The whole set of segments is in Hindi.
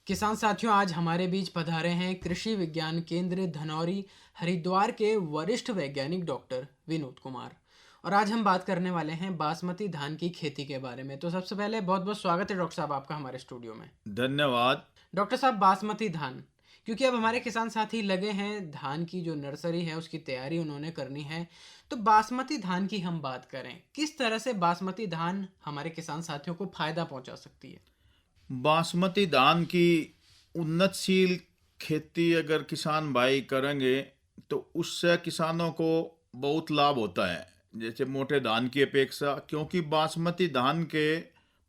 किसान साथियों, आज हमारे बीच पधारे हैं कृषि विज्ञान केंद्र धनौरी हरिद्वार के वरिष्ठ वैज्ञानिक डॉक्टर विनोद कुमार। और आज हम बात करने वाले हैं बासमती धान की खेती के बारे में। तो सबसे पहले बहुत बहुत स्वागत है डॉक्टर साहब आपका हमारे स्टूडियो में। धन्यवाद। डॉक्टर साहब, बासमती धान, क्योंकि अब हमारे किसान साथी लगे हैं धान की जो नर्सरी है उसकी तैयारी उन्होंने करनी है। तो बासमती धान की हम बात करें, किस तरह से बासमती धान हमारे किसान साथियों को फायदा पहुंचा सकती है? बासमती धान की उन्नतशील खेती अगर किसान भाई करेंगे तो उससे किसानों को बहुत लाभ होता है, जैसे मोटे धान की अपेक्षा, क्योंकि बासमती धान के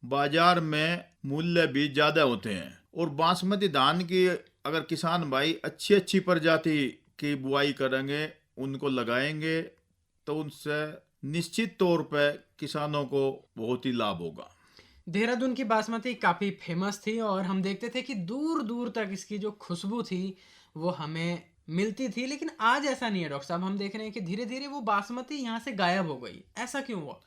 बाजार में मूल्य भी ज़्यादा होते हैं। और बासमती धान की अगर किसान भाई अच्छी अच्छी प्रजाति की बुआई करेंगे, उनको लगाएंगे, तो उनसे निश्चित तौर पर किसानों को बहुत ही लाभ होगा। देहरादून की बासमती काफ़ी फेमस थी और हम देखते थे कि दूर दूर तक इसकी जो खुशबू थी वो हमें मिलती थी। लेकिन आज ऐसा नहीं है डॉक्टर साहब, हम देख रहे हैं कि धीरे धीरे वो बासमती यहाँ से गायब हो गई। ऐसा क्यों हुआ?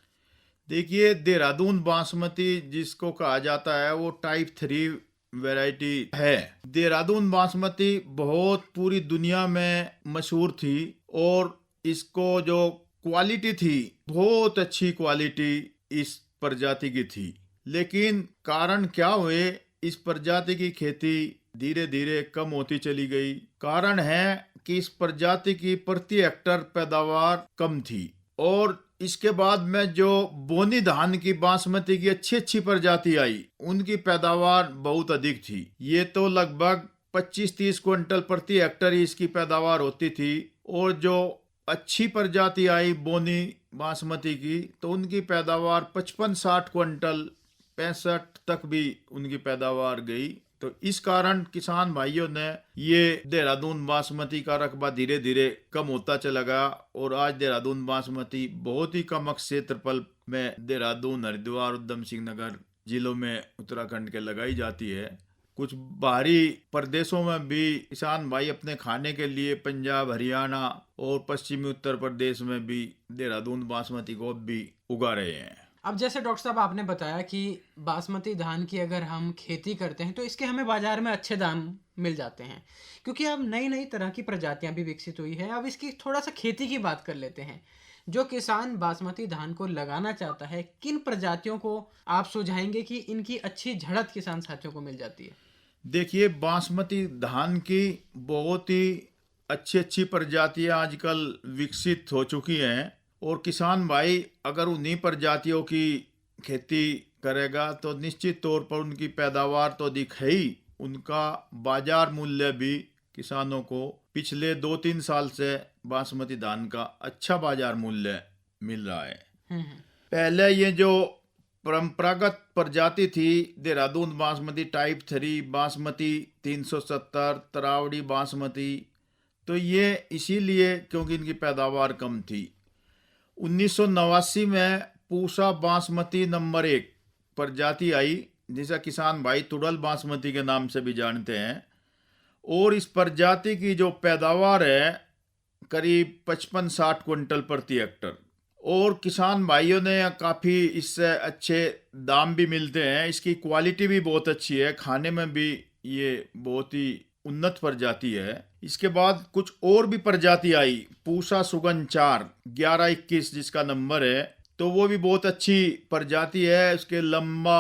देखिए, देहरादून बासमती जिसको कहा जाता है वो टाइप 3 वैरायटी है। देहरादून बासमती बहुत पूरी दुनिया में मशहूर थी और इसको जो क्वालिटी थी, बहुत अच्छी क्वालिटी इस प्रजाति की थी। लेकिन कारण क्या हुए, इस प्रजाति की खेती धीरे धीरे कम होती चली गई। कारण है कि इस प्रजाति की प्रति हेक्टर पैदावार कम थी। और इसके बाद में जो बोनी धान की बासमती की अच्छी अच्छी प्रजाति आई, उनकी पैदावार बहुत अधिक थी। ये तो लगभग 25-30 क्विंटल प्रति हेक्टर ही इसकी पैदावार होती थी। और जो अच्छी प्रजाति आई बोनी बासमती की, तो उनकी पैदावार 55-60 क्विंटल 65 तक भी उनकी पैदावार गई। तो इस कारण किसान भाइयों ने ये देहरादून बासमती का रकबा धीरे धीरे कम होता चला गया। और आज देहरादून बासमती बहुत ही कम क्षेत्रफल में देहरादून, हरिद्वार, उधम सिंह नगर जिलों में उत्तराखंड के लगाई जाती है। कुछ बाहरी प्रदेशों में भी किसान भाई अपने खाने के लिए पंजाब, हरियाणा और पश्चिमी उत्तर प्रदेश में भी देहरादून बासमती को भी उगा रहे हैं। अब जैसे डॉक्टर साहब आपने बताया कि बासमती धान की अगर हम खेती करते हैं तो इसके हमें बाजार में अच्छे दाम मिल जाते हैं, क्योंकि अब नई नई तरह की प्रजातियां भी विकसित हुई है। अब इसकी थोड़ा सा खेती की बात कर लेते हैं। जो किसान बासमती धान को लगाना चाहता है, किन प्रजातियों को आप सुझाएंगे कि इनकी अच्छी झड़त किसान साथियों को मिल जाती है? देखिए, बासमती धान की बहुत ही अच्छी अच्छी प्रजातियां आजकल विकसित हो चुकी हैं। और किसान भाई अगर उन्हीं प्रजातियों की खेती करेगा तो निश्चित तौर पर उनकी पैदावार तो अधिक है ही, उनका बाजार मूल्य भी किसानों को पिछले 2-3 साल से बासमती धान का अच्छा बाजार मूल्य मिल रहा है। पहले ये जो परंपरागत प्रजाति थी देहरादून बासमती टाइप 3, बासमती 370, तरावड़ी बासमती, तो ये इसीलिए क्योंकि इनकी पैदावार कम थी। 1989 में पूसा बासमती नंबर 1 प्रजाति आई, जिसे किसान भाई तुड़ल बासमती के नाम से भी जानते हैं। और इस प्रजाति की जो पैदावार है करीब 55-60 क्विंटल प्रति हेक्टर। और किसान भाइयों ने काफ़ी इससे अच्छे दाम भी मिलते हैं। इसकी क्वालिटी भी बहुत अच्छी है, खाने में भी ये बहुत ही उन्नत प्रजाति है। इसके बाद कुछ और भी प्रजाति आई, पूसा सुगन 4 1121 जिसका नंबर है, तो वो भी बहुत अच्छी प्रजाति है। उसके लंबा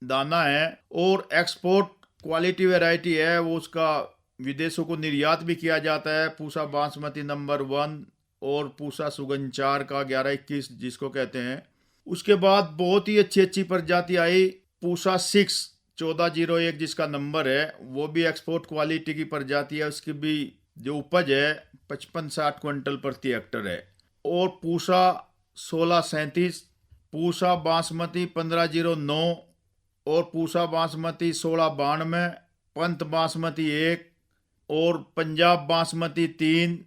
दाना है और एक्सपोर्ट क्वालिटी वैरायटी है। वो उसका विदेशों को निर्यात भी किया जाता है। पूसा बासमती नंबर 1 और पूसा सुगन 4 का 1121 जिसको कहते हैं। उसके बाद बहुत ही अच्छी अच्छी प्रजाति आई, पूसा 6 1401 जिसका नंबर है, वो भी एक्सपोर्ट क्वालिटी की प्रजाति है। उसकी भी जो उपज है 55-60 क्विंटल प्रति हेक्टर है। और पूसा 1637, पूसा बासमती 1509 और पूसा बासमती 1692, पंत बासमती 1 और पंजाब बासमती 3,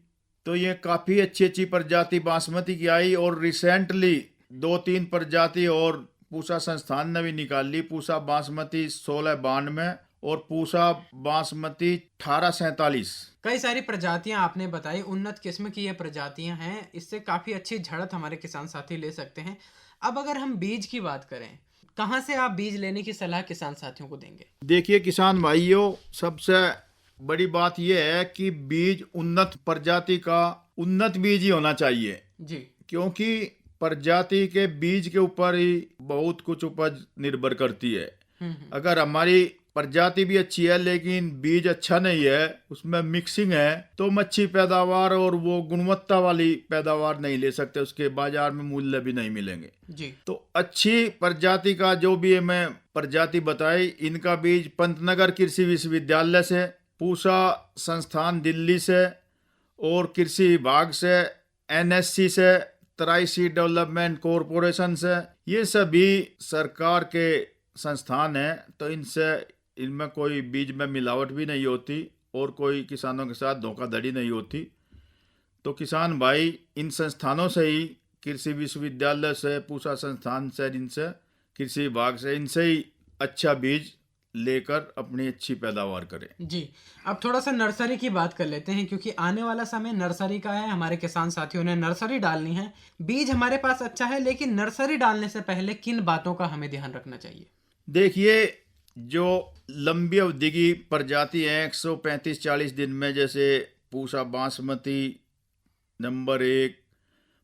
तो ये काफ़ी अच्छी अच्छी प्रजाति बासमती की आई। और रिसेंटली 2-3 प्रजाति और पूसा संस्थान ने भी निकाल ली, पूसा बासमती 1692 और पूसा बासमती 1847। कई सारी प्रजातियां आपने बताई, उन्नत किस्म की ये प्रजातियां हैं, इससे काफ़ी अच्छी झड़त हमारे किसान साथी ले सकते हैं। अब अगर हम बीज की बात करें, कहाँ से आप बीज लेने की सलाह किसान साथियों को देंगे? देखिए किसान भाइयों, सबसे बड़ी बात यह है कि बीज उन्नत प्रजाति का उन्नत बीज ही होना चाहिए, जी। क्योंकि प्रजाति के बीज के ऊपर ही बहुत कुछ उपज निर्भर करती है। अगर हमारी प्रजाति भी अच्छी है लेकिन बीज अच्छा नहीं है, उसमें मिक्सिंग है, तो हम अच्छी पैदावार और वो गुणवत्ता वाली पैदावार नहीं ले सकते, उसके बाजार में मूल्य भी नहीं मिलेंगे। जी। तो अच्छी प्रजाति का जो भी मैं प्रजाति बताई, इनका बीज पंतनगर कृषि विश्वविद्यालय से, पूसा संस्थान दिल्ली से और कृषि विभाग से, NSC से, तराई सीड डेवलपमेंट कॉरपोरेशन से, ये सभी सरकार के संस्थान हैं। तो इनमें कोई बीज में मिलावट भी नहीं होती और कोई किसानों के साथ धोखाधड़ी नहीं होती। तो किसान भाई इन संस्थानों से ही, कृषि विश्वविद्यालय से, पूसा संस्थान से, इनसे, कृषि विभाग से, इनसे ही अच्छा बीज लेकर अपनी अच्छी पैदावार करें। जी। अब थोड़ा सा नर्सरी की बात कर लेते हैं, क्योंकि आने वाला समय नर्सरी का है। हमारे किसान साथियों ने नर्सरी डालनी है। बीज हमारे पास अच्छा है, लेकिन नर्सरी डालने से पहले किन बातों का हमें ध्यान रखना चाहिए? देखिए, जो लंबी अवधि की प्रजाति है 135-40 दिन में, जैसे पूसा बासमती नंबर 1,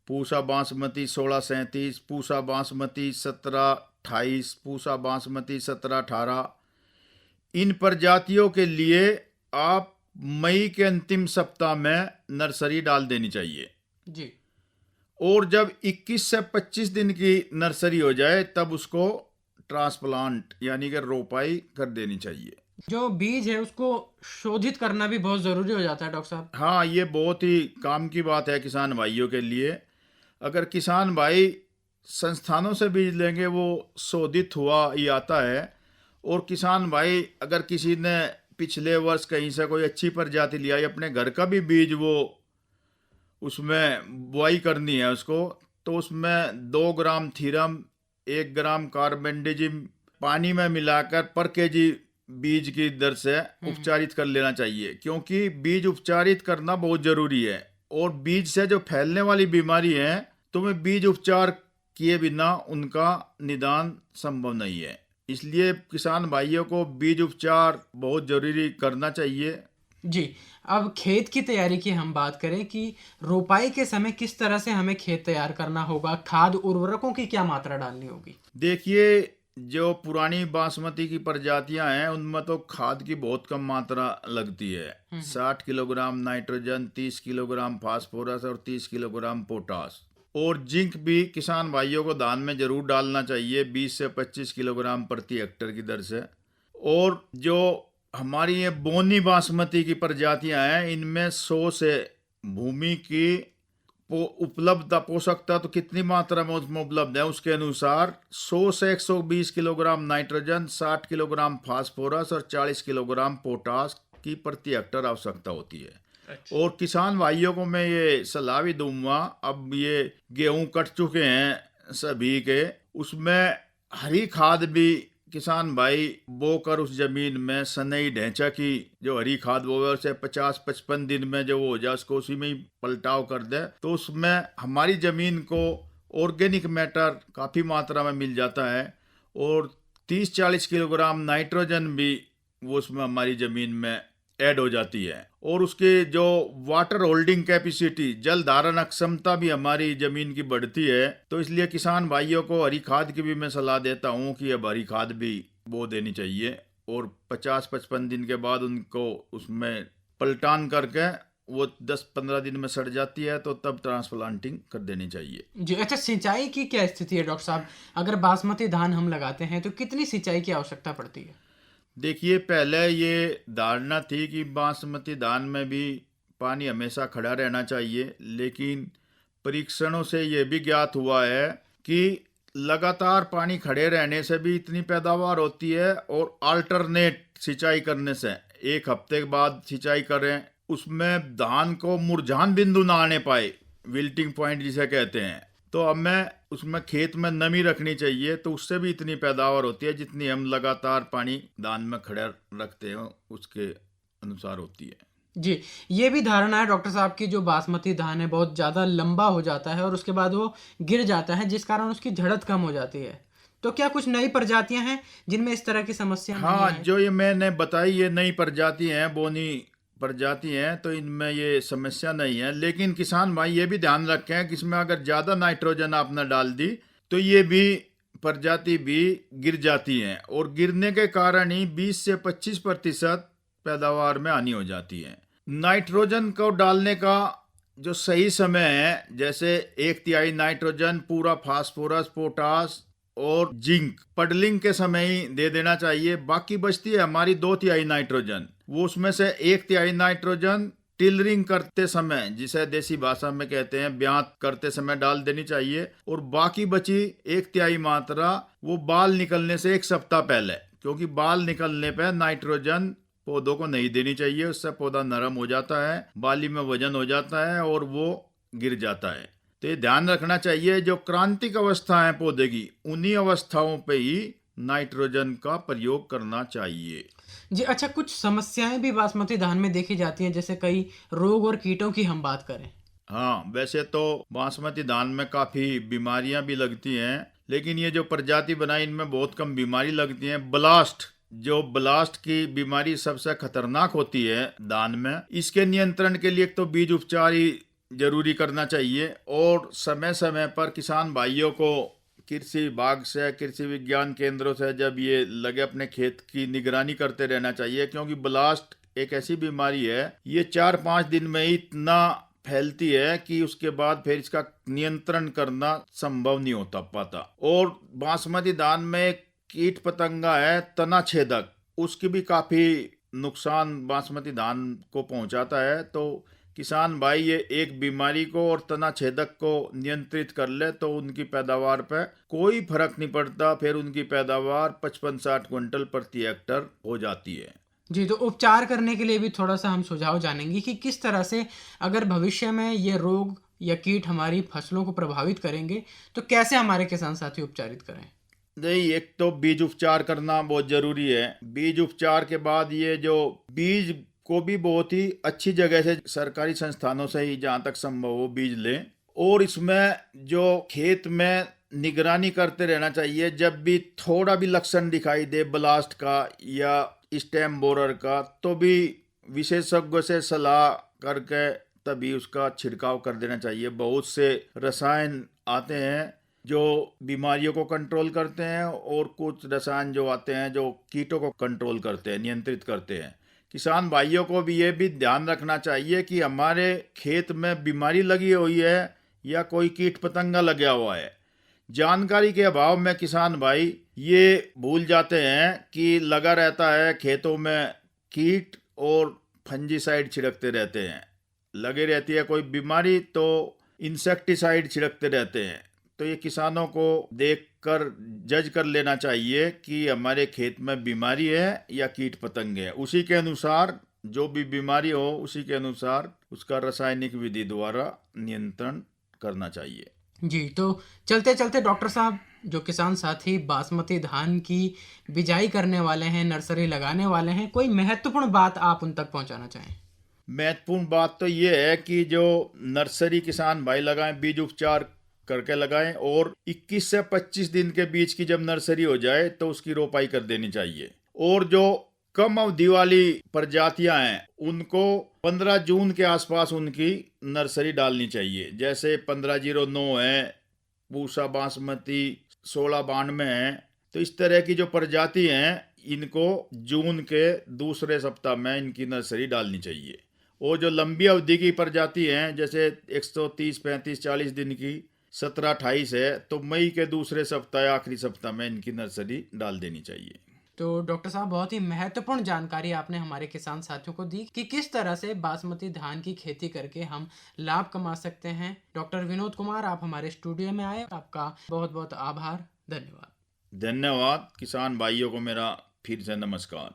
पूसा बासमती 1637, पूसा बासमती 1728, पूसा बासमती 1718, इन प्रजातियों के लिए आप मई के अंतिम सप्ताह में नर्सरी डाल देनी चाहिए। जी। और जब 21 से 25 दिन की नर्सरी हो जाए तब उसको ट्रांसप्लांट यानी कि रोपाई कर देनी चाहिए। जो बीज है उसको शोधित करना भी बहुत ज़रूरी हो जाता है डॉक्टर साहब। हाँ, ये बहुत ही काम की बात है किसान भाइयों के लिए। अगर किसान भाई संस्थानों से बीज लेंगे, वो शोधित हुआ ही आता है। और किसान भाई अगर किसी ने पिछले वर्ष कहीं से कोई अच्छी प्रजाति लिया है, अपने घर का भी बीज वो उसमें बुआई करनी है उसको, तो उसमें 2 ग्राम थीरम, 1 ग्राम कार्बेंडिजिम पानी में मिलाकर पर केजी बीज की दर से उपचारित कर लेना चाहिए, क्योंकि बीज उपचारित करना बहुत जरूरी है। और बीज से जो फैलने वाली बीमारी है, तो में बीज उपचार किए बिना उनका निदान संभव नहीं है। इसलिए किसान भाइयों को बीज उपचार बहुत जरूरी करना चाहिए। जी। अब खेत की तैयारी की हम बात करें कि रोपाई के समय किस तरह से हमें खेत तैयार करना होगा, खाद उर्वरकों की क्या मात्रा डालनी होगी? देखिए, जो पुरानी बासमती की प्रजातियां हैं उनमें तो खाद की बहुत कम मात्रा लगती है। 60 किलोग्राम नाइट्रोजन, 30 किलोग्राम फास्फोरस और 30 किलोग्राम पोटास। और जिंक भी किसान भाइयों को धान में जरूर डालना चाहिए, 20 से 25 किलोग्राम प्रति हेक्टेयर की दर से। और जो हमारी ये बोनी बासमती की प्रजातियां हैं, इनमें 100 से भूमि की उपलब्ध पोषक तत्व कितनी मात्रा में उसमें उपलब्ध है, उसके अनुसार 100 से 120 किलोग्राम नाइट्रोजन, 60 किलोग्राम फास्फोरस और 40 किलोग्राम पोटास की प्रति हेक्टेयर आवश्यकता होती है। अच्छा। और किसान भाइयों को मैं ये सलाह भी दूंगा, अब ये गेहूं कट चुके हैं सभी के, उसमें हरी खाद भी किसान भाई बोकर उस जमीन में सनई ढैंचा की जो हरी खाद बोवे, उसे 50-55 दिन में जो हो जाए उसको उसी में ही पलटाव कर दे, तो उसमें हमारी जमीन को ऑर्गेनिक मैटर काफ़ी मात्रा में मिल जाता है। और 30-40 किलोग्राम नाइट्रोजन भी वो उसमें हमारी ज़मीन में ऐड हो जाती है। और उसके जो वाटर होल्डिंग कैपेसिटी, जल धारण क्षमता भी हमारी ज़मीन की बढ़ती है। तो इसलिए किसान भाइयों को हरी खाद की भी मैं सलाह देता हूँ कि अब हरी खाद भी बो देनी चाहिए। और 50-55 दिन के बाद उनको उसमें पलटान करके वो 10-15 दिन में सड़ जाती है, तो तब ट्रांसप्लांटिंग कर देनी चाहिए। जी। अच्छा, सिंचाई की क्या स्थिति है डॉक्टर साहब? अगर बासमती धान हम लगाते हैं तो कितनी सिंचाई की आवश्यकता पड़ती है? देखिए, पहले ये धारणा थी कि बासमती धान में भी पानी हमेशा खड़ा रहना चाहिए, लेकिन परीक्षणों से ये भी ज्ञात हुआ है कि लगातार पानी खड़े रहने से भी इतनी पैदावार होती है। और अल्टरनेट सिंचाई करने से, 1 हफ्ते के बाद सिंचाई करें, उसमें धान को मुरझान बिंदु ना आने पाए, विल्टिंग पॉइंट जिसे कहते हैं, तो हमें उसमें खेत में नमी रखनी चाहिए। तो उससे भी इतनी पैदावार होती है जितनी हम लगातार पानी धान में खड़ा रखते हैं उसके अनुसार होती है। जी। ये भी धारणा है डॉक्टर साहब की, जो बासमती धान है बहुत ज़्यादा लंबा हो जाता है और उसके बाद वो गिर जाता है, जिस कारण उसकी झड़त कम हो जाती है। तो क्या कुछ नई प्रजातियां हैं जिनमें इस तरह की समस्या नहीं हाँ, है? जो ये मैंने बताई ये नई प्रजाति हैं, बोनी प्रजाति हैं, तो इनमें ये समस्या नहीं है। लेकिन किसान भाई ये भी ध्यान रखें कि इसमें अगर ज़्यादा नाइट्रोजन आपने डाल दी तो ये भी प्रजाति भी गिर जाती हैं, और गिरने के कारण ही 20 से 25% पैदावार में हानि हो जाती है। नाइट्रोजन को डालने का जो सही समय है, जैसे 1/3 नाइट्रोजन, पूरा फास्फोरस, पोटास और जिंक पडलिंग के समय ही दे देना चाहिए। बाकी बचती है हमारी 2/3 नाइट्रोजन, वो उसमें से 1/3 नाइट्रोजन टिलरिंग करते समय, जिसे देसी भाषा में कहते हैं ब्यात करते समय डाल देनी चाहिए, और बाकी बची 1/3 मात्रा वो बाल निकलने से 1 सप्ताह पहले, क्योंकि बाल निकलने पर नाइट्रोजन पौधों को नहीं देनी चाहिए, उससे पौधा नरम हो जाता है, बाली में वजन हो जाता है और वो गिर जाता है। तो ये ध्यान रखना चाहिए, जो क्रांतिक अवस्था है पौधे की, उन्हीं अवस्थाओं पे ही नाइट्रोजन का प्रयोग करना चाहिए। जी अच्छा, कुछ समस्याएं भी बासमती धान में देखी जाती हैं, जैसे कई रोग और कीटों की हम बात करें। हाँ, वैसे तो बासमती धान में काफ़ी बीमारियां भी लगती हैं, लेकिन ये जो प्रजाति बनाई इनमें बहुत कम बीमारी लगती हैं। ब्लास्ट की बीमारी सबसे खतरनाक होती है धान में। इसके नियंत्रण के लिए एक तो बीज उपचार ही जरूरी करना चाहिए, और समय समय पर किसान भाइयों को कृषि विभाग से, कृषि विज्ञान केंद्रों से जब ये लगे अपने खेत की निगरानी करते रहना चाहिए, क्योंकि ब्लास्ट एक ऐसी बीमारी है, ये 4-5 दिन में ही इतना फैलती है कि उसके बाद फिर इसका नियंत्रण करना संभव नहीं होता पाता। और बासमती धान में कीट पतंगा है तना छेदक, उसकी भी काफी नुकसान बासमती धान को पहुंचाता है। तो किसान भाई ये एक बीमारी को और तना छेदक को नियंत्रित कर ले तो उनकी पैदावार पे कोई फर्क नहीं पड़ता, फिर उनकी पैदावार 55-60 क्विंटल प्रति हेक्टर हो जाती है। जी, तो उपचार करने के लिए भी थोड़ा सा हम सुझाव जानेंगे कि किस तरह से अगर भविष्य में ये रोग या कीट हमारी फसलों को प्रभावित करेंगे तो कैसे हमारे किसान साथी उपचारित करें। नहीं, एक तो बीज उपचार करना बहुत जरूरी है। बीज उपचार के बाद ये जो बीज को भी बहुत ही अच्छी जगह से, सरकारी संस्थानों से ही जहाँ तक संभव हो बीज लें, और इसमें जो खेत में निगरानी करते रहना चाहिए। जब भी थोड़ा भी लक्षण दिखाई दे ब्लास्ट का या स्टेम बोरर का, तो भी विशेषज्ञों से सलाह करके तभी उसका छिड़काव कर देना चाहिए। बहुत से रसायन आते हैं जो बीमारियों को कंट्रोल करते हैं, और कुछ रसायन जो आते हैं जो कीटों को कंट्रोल करते हैं, नियंत्रित करते हैं। किसान भाइयों को भी ये भी ध्यान रखना चाहिए कि हमारे खेत में बीमारी लगी हुई है या कोई कीट पतंगा लगा हुआ है। जानकारी के अभाव में किसान भाई ये भूल जाते हैं कि लगा रहता है खेतों में कीट, और फंजीसाइड छिड़कते रहते हैं। लगे रहती है कोई बीमारी तो इंसेक्टिसाइड छिड़कते रहते हैं। तो ये किसानों को देखकर जज कर लेना चाहिए कि हमारे खेत में बीमारी है या कीट पतंगे है। उसी के अनुसार जो भी बीमारी हो, उसी के अनुसार उसका रासायनिक विधि द्वारा नियंत्रण करना चाहिए। जी, तो चलते चलते डॉक्टर साहब, जो किसान साथी बासमती धान की बिजाई करने वाले हैं, नर्सरी लगाने वाले हैं, कोई महत्वपूर्ण बात आप उन तक पहुंचाना चाहें। महत्वपूर्ण बात तो ये है कि जो नर्सरी किसान भाई लगाएं, बीज उपचार करके लगाएं, और 21 से 25 दिन के बीच की जब नर्सरी हो जाए तो उसकी रोपाई कर देनी चाहिए। और जो कम अवधि वाली प्रजातियां हैं उनको 15 जून के आसपास उनकी नर्सरी डालनी चाहिए। जैसे 1509 है, पूसा बासमती 1692 है। तो इस तरह की जो प्रजाति हैं इनको जून के दूसरे सप्ताह में इनकी नर्सरी डालनी चाहिए। और जो लंबी अवधि की प्रजाति हैं, जैसे 130, 35, 40 दिन की 17-28 है, तो मई के दूसरे सप्ताह या आखिरी सप्ताह में इनकी नर्सरी डाल देनी चाहिए। तो डॉक्टर साहब, बहुत ही महत्वपूर्ण जानकारी आपने हमारे किसान साथियों को दी कि किस तरह से बासमती धान की खेती करके हम लाभ कमा सकते हैं। डॉक्टर विनोद कुमार, आप हमारे स्टूडियो में आए, आपका बहुत बहुत आभार, धन्यवाद। धन्यवाद। किसान भाइयों को मेरा फिर से नमस्कार।